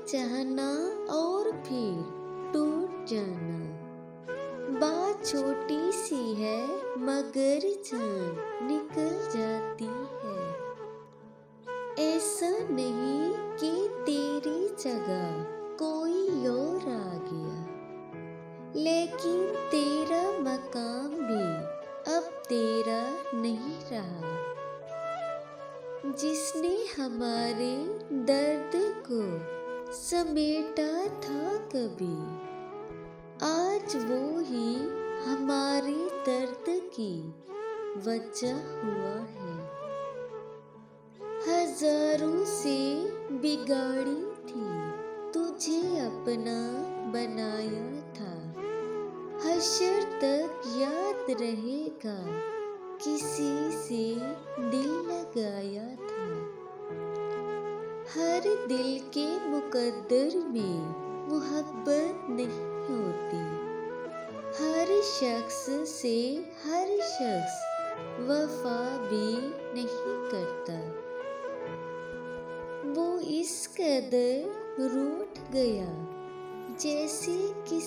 चाहना और फिर टूट जाना। बात छोटी सी है मगर जान निकल जाती है। ऐसा नहीं कि तेरी जगह कोई और आ गया, लेकिन तेरा मकाम भी अब तेरा नहीं रहा। जिसने हमारे दर्द को समेटा था कभी, आज वो ही हमारे दर्द की वजह हुआ है। हजारों से बिगाड़ी थी, तुझे अपना बनाया था। हश्र तक याद रहेगा किसी से दिल लगाया था। हर दिल के मुकद्दर में मोहब्बत नहीं होती। हर शख्स से हर शख्स वफा भी नहीं करता। वो इस कदर रूठ गया जैसे किसी